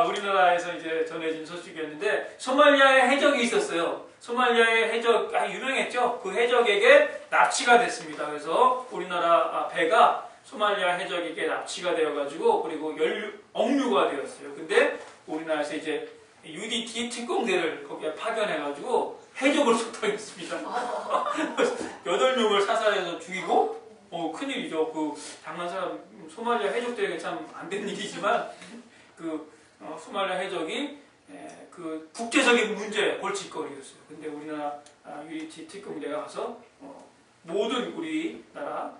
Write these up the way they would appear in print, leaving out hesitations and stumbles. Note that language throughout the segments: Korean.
우리나라에서 이제 전해진 소식이었는데 소말리아에 해적이 있었어요. 소말리아의 해적 유명했죠. 그 해적에게 납치가 됐습니다. 그래서 우리나라 배가 소말리아 해적에게 납치가 되어가지고 그리고 억류가 되었어요. 근데 우리나라에서 이제 UDT 특공대를 거기에 파견해가지고 해적을 소탕했습니다. 8명을 사살해서 죽이고 큰일이죠. 그 장난사람 소말리아 해적들에게 참 안 된 일이지만 소말리아 해적이 그 국제적인 문제의 골칫거리였어요. 근데 우리나라 UDT 특공대가 가서 모든 우리나라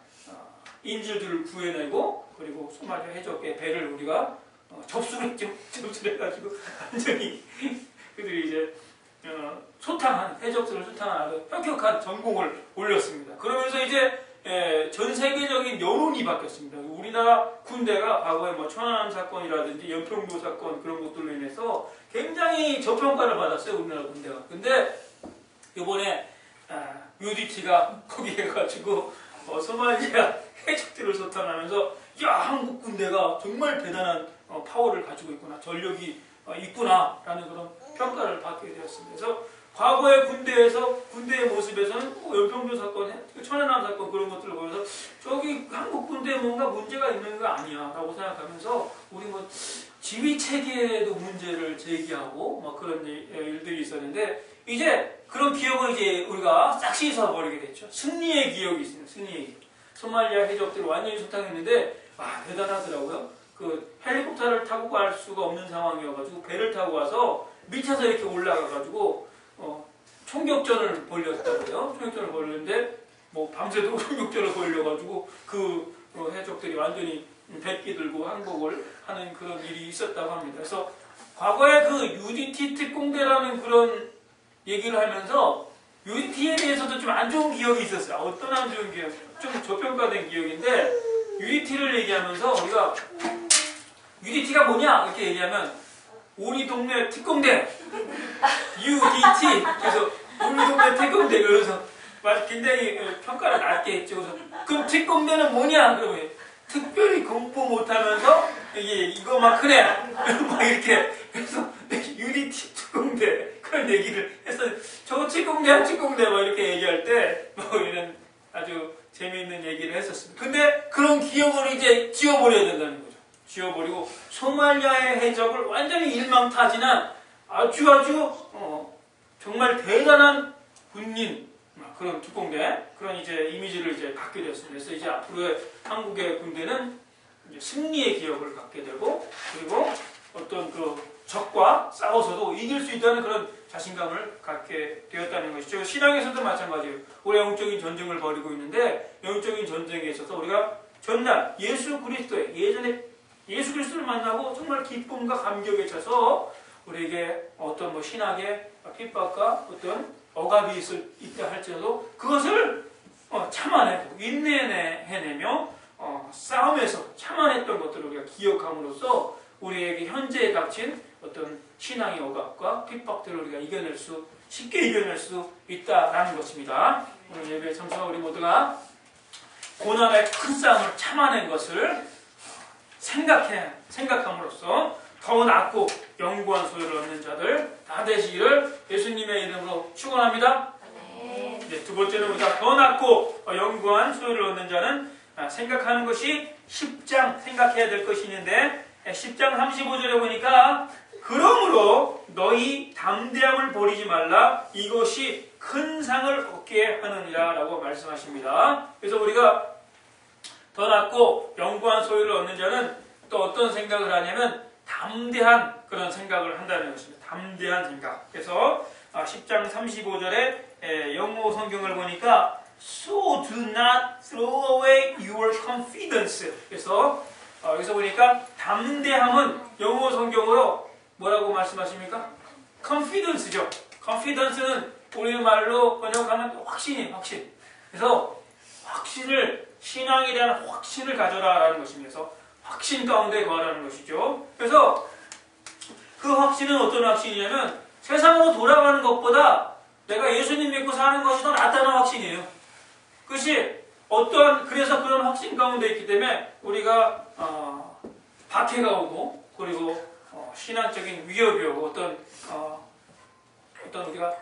인질들을 구해내고 그리고 소말리아 해적의 배를 우리가 접수를 했죠. 접수를 해가지고 완전히 그들이 이제 해적들을 소탕한 아주 혁혁한 전공을 올렸습니다. 그러면서 이제 전 세계적인 여론이 바뀌었습니다. 우리나라 군대가 과거에 천안함 사건이라든지 연평도 사건 그런 것들로 인해서 굉장히 저평가를 받았어요. 우리나라 군대가. 근데 이번에 UDT가 거기에 가지고 소말리아 해적들을 소탕하면서 야, 한국 군대가 정말 대단한 파워를 가지고 있구나, 전력이 있구나 라는 그런 평가를 받게 되었습니다. 그래서 과거의 군대의 모습에서는 연평도 사건, 천안함 사건 그런 것들을 보면서 저기 한국 군대에 뭔가 문제가 있는 거 아니야 라고 생각하면서 우리 지휘 체계에도 문제를 제기하고 그런 일들이 있었는데 이제 그런 기억을 이제 우리가 싹 씻어버리게 됐죠. 승리의 기억이 있습니다. 승리의 기억. 소말리아 해적들을 완전히 소탕했는데 대단하더라고요. 그 헬리콥터를 타고 갈 수가 없는 상황이어가지고 배를 타고 와서 밑에서 이렇게 올라가가지고 총격전을 벌였다고요. 총격전을 벌였는데 밤새도록 총격전을 벌여가지고 그 해적들이 완전히 백기 들고 항복을 하는 그런 일이 있었다고 합니다. 그래서 과거에 그 UDT 특공대라는 그런 얘기를 하면서 UDT에 대해서도 좀 안 좋은 기억이 있었어요. 어떤 안 좋은 기억? 좀 저평가된 기억인데 UDT를 얘기하면서 우리가 UDT가 뭐냐 이렇게 얘기하면 우리 동네 특공대 UDT 그래서 우리 동네 특공대 그래서 굉장히 평가를 낮게 했죠. 그래서 그럼 특공대는 뭐냐? 그러면 특별히 공부 못하면서 이거만 그래 막 이렇게 그래서 UDT 특공대 그런 얘기를 했어요. 저 특공대 막 이렇게 얘기할 때 이런 아주 재미있는 얘기를 했었습니다. 근데 그런 기억을 이제 지워버려야 된다는 거죠. 지워버리고 소말리아의 해적을 완전히 일망타진한 아주 정말 대단한 군인 그런 특공대 그런 이제 이미지를 이제 갖게 되었습니다. 그래서 이제 앞으로의 한국의 군대는 이제 승리의 기억을 갖게 되고 그리고 어떤 그 적과 싸워서도 이길 수 있다는 그런 자신감을 갖게 되었다는 것이죠. 신앙에서도 마찬가지예요. 우리 영적인 전쟁을 벌이고 있는데 영적인 전쟁에 있어서 우리가 전날 예수 그리스도를 만나고 정말 기쁨과 감격에 차서 우리에게 어떤 신학의 핍박과 어떤 억압이 있다 할지라도 그것을 참아내고 인내해내며 싸움에서 참아냈던 것들을 우리가 기억함으로써 우리에게 현재에 닥친 어떤 신앙의 억압과 핍박들을 우리가 쉽게 이겨낼 수 있다라는 것입니다. 오늘 예배에 참석한 우리 모두가 고난의 큰 싸움을 참아낸 것을 생각함으로써 더 낫고 영구한 소유를 얻는 자들 다 되시기를 예수님의 이름으로 축원합니다. 네, 두 번째는 우리가 더 낫고 영구한 소유를 얻는 자는 생각하는 것이 10장 생각해야 될 것이 있는데 10장 35절에 보니까 그러므로 너희 담대함을 버리지 말라 이것이 큰 상을 얻게 하느니라 라고 말씀하십니다. 그래서 우리가 더 낫고 영구한 소유를 얻는 자는 또 어떤 생각을 하냐면 담대한 그런 생각을 한다는 것입니다. 담대한 생각. 그래서 10장 35절에 영어 성경을 보니까 So do not throw away your confidence. 그래서 여기서 보니까 담대함은 영어 성경으로 뭐라고 말씀하십니까? confidence죠. confidence는 우리말로 번역하면 확신. 그래서 신앙에 대한 확신을 가져라라는 것입니다. 그래서 확신 가운데 거하라는 것이죠. 그래서 그 확신은 어떤 확신이냐면 세상으로 돌아가는 것보다 내가 예수님 믿고 사는 것이 더 낫다는 확신이에요. 그래서 그런 확신 가운데 있기 때문에 우리가 박해가 오고 그리고 신앙적인 위협이요, 어떤 우리가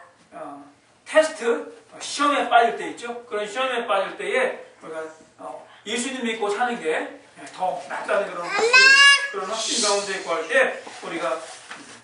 테스트, 시험에 빠질 때 있죠. 그런 시험에 빠질 때에 우리가 예수님 믿고 사는 게 더 낫다는 그런 확신 가운데 있고 할 때 우리가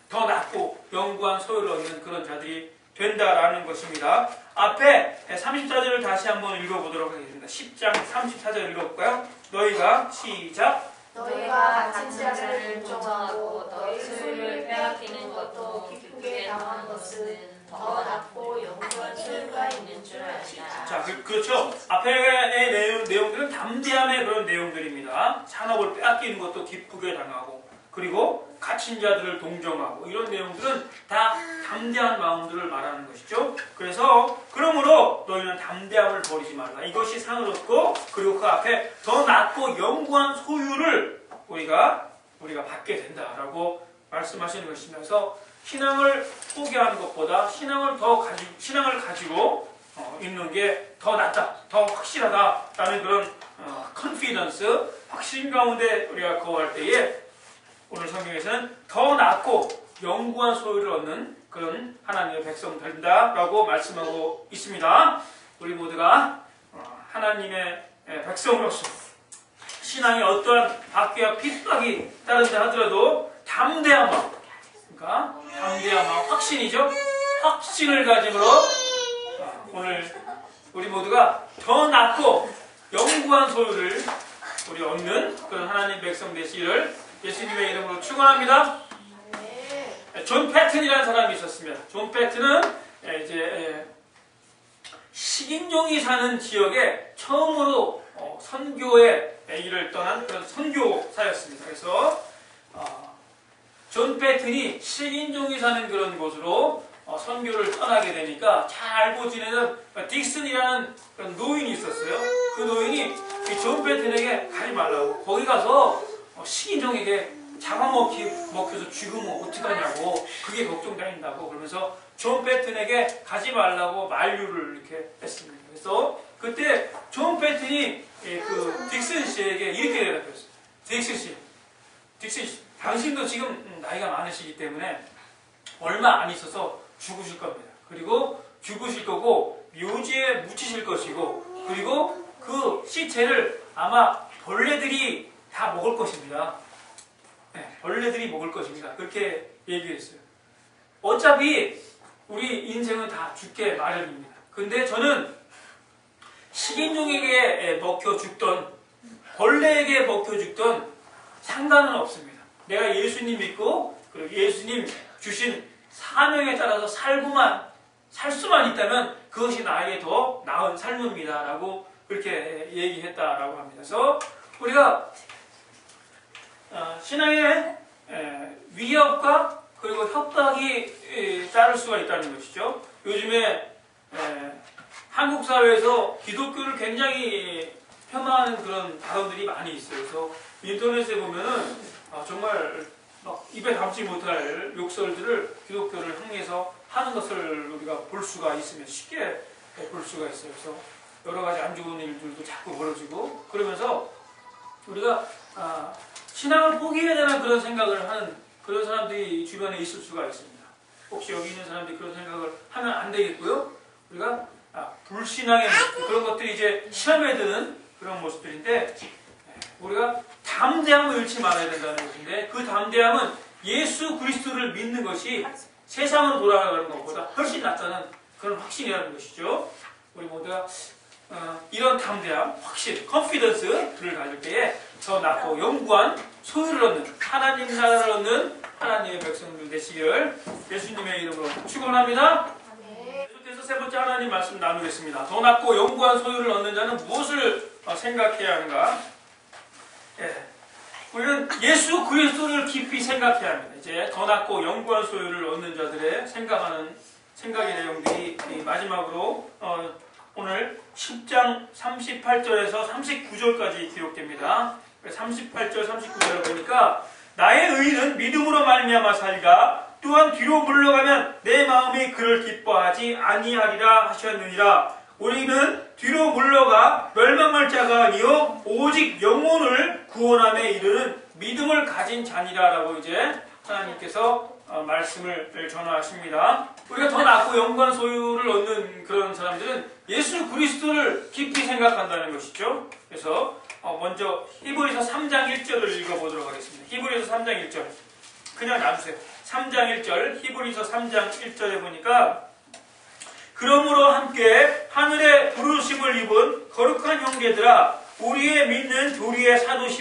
더 낫고 영구한 소유를 얻는 그런 자들이 된다라는 것입니다. 앞에 34절을 다시 한번 읽어보도록 하겠습니다. 10장 34절 읽어볼까요? 너희가 시작. 너희가 갇힌 자를 인정하고 너희 소유를 빼앗기는 것도 기쁘게 당하는 것은 더 낫고 영원한 소유가 있는 줄 알자. 자, 그렇죠. 앞의 내용들은 담대함의 그런 내용들입니다. 산업을 빼앗기는 것도 기쁘게 당하고, 그리고 갇힌 자들을 동정하고, 이런 내용들은 다 담대한 마음들을 말하는 것이죠. 그래서 그러므로 너희는 담대함을 버리지 말라. 이것이 상을 얻고, 그리고 그 앞에 더 낫고 영구한 소유를 우리가 받게 된다라고 말씀하시는 것입니다. 그래서 신앙을 포기하는 것보다 신앙을 가지고 있는 게 더 낫다, 더 확실하다라는 그런 컨피던스, 확신 가운데 우리가 거할 때에 오늘 성경에서는 더 낫고 영구한 소유를 얻는 그런 하나님의 백성 된다라고 말씀하고 있습니다. 우리 모두가 하나님의 백성으로서 신앙에 어떠한 박해와 핍박이 따른다 하더라도 담대한 마음, 그러니까 담대한 마음, 확신이죠. 확신을 가짐으로 오늘 우리 모두가 더 낫고 영구한 소유를 우리 얻는 그런 하나님 백성 되시기를 예수님의 이름으로 축원합니다. 존 패튼이라는 사람이 있었습니다. 존 패튼은 이제 식인종이 사는 지역에 처음으로 선교의 일을 떠난 그런 선교사였습니다. 그래서 존 패튼이 식인종이 사는 그런 곳으로 선교를 떠나게 되니까 잘 알고 지내는 딕슨이라는 그런 노인이 있었어요. 그 노인이 존 패튼에게 가지 말라고, 거기 가서 식인종에게 잡아먹혀서 죽으면 어떡하냐고, 그게 걱정된다고 그러면서 존 패튼에게 가지 말라고 만류를 이렇게 했습니다. 그래서 그때 존 패튼이 그 딕슨 씨에게 이렇게 대답했어요. 딕슨 씨, 당신도 지금 나이가 많으시기 때문에 얼마 안 있어서 죽으실 겁니다. 그리고 죽으실 거고 묘지에 묻히실 것이고, 그리고 그 시체를 아마 벌레들이 다 먹을 것입니다. 네, 벌레들이 먹을 것입니다. 그렇게 얘기했어요. 어차피 우리 인생은 다 죽게 마련입니다. 근데 저는 식인종에게 먹혀 죽던, 벌레에게 먹혀 죽던 상관은 없습니다. 내가 예수님 믿고 그리고 예수님 주신 사명에 따라서 살 수만 있다면 그것이 나에게 더 나은 삶입니다. 라고 그렇게 얘기했다라고 합니다. 그래서 우리가 신앙의 위협과 그리고 협박이 따를 수가 있다는 것이죠. 요즘에 한국 사회에서 기독교를 굉장히 폄하하는 그런 발언들이 많이 있어요. 그래서 인터넷에 보면은 정말 막 입에 담지 못할 욕설들을 기독교를 향해서 하는 것을 우리가 볼 수가 있으면 쉽게 볼 수가 있어요. 그래서 여러 가지 안 좋은 일들도 자꾸 벌어지고, 그러면서 우리가 신앙을 포기해야 되는 그런 생각을 하는 그런 사람들이 주변에 있을 수가 있습니다. 혹시 여기 있는 사람들이 그런 생각을 하면 안 되겠고요. 우리가 불신앙의 모습, 그런 것들이 이제 시험에 드는 그런 모습들인데, 우리가 담대함을 잃지 말아야 된다는 것인데, 그 담대함은 예수 그리스도를 믿는 것이 세상으로 돌아가는 것보다 훨씬 낫다는 그런 확신이라는 것이죠. 우리 모두가 이런 담대함, 확신, 컨피던스를 가질 때에 더 낫고 영구한 소유를 얻는, 하나님 나라를 얻는 하나님의 백성들 되시기를 예수님의 이름으로 축원합니다. 계속해서 세 번째 하나님 말씀 나누겠습니다. 더 낫고 영구한 소유를 얻는 자는 무엇을 생각해야 하는가? 우리는 예수 그리스도를 깊이 생각해야 합니다. 이제 더 낫고 영구한 소유를 얻는 자들의 생각의 내용들이 마지막으로 오늘 10장 38절에서 39절까지 기록됩니다. 38절 39절을 보니까 나의 의인은 믿음으로 말미암아 살리라. 또한 뒤로 물러가면 내 마음이 그를 기뻐하지 아니하리라 하셨느니라. 우리는 뒤로 물러가 멸망할 자가 아니요 오직 영혼을 구원함에 이르는 믿음을 가진 자니라 라고 이제 하나님께서 말씀을 전하십니다. 우리가 더 낫고 영광 소유를 얻는 그런 사람들은 예수 그리스도를 깊이 생각한다는 것이죠. 그래서 먼저 히브리서 3장 1절을 읽어보도록 하겠습니다. 히브리서 3장 1절 그냥 놔두세요. 3장 1절 히브리서 3장 1절에 보니까 그러므로 함께 하늘의 부르심을 입은 거룩한 형제들아 우리의 믿는 도리의 사도심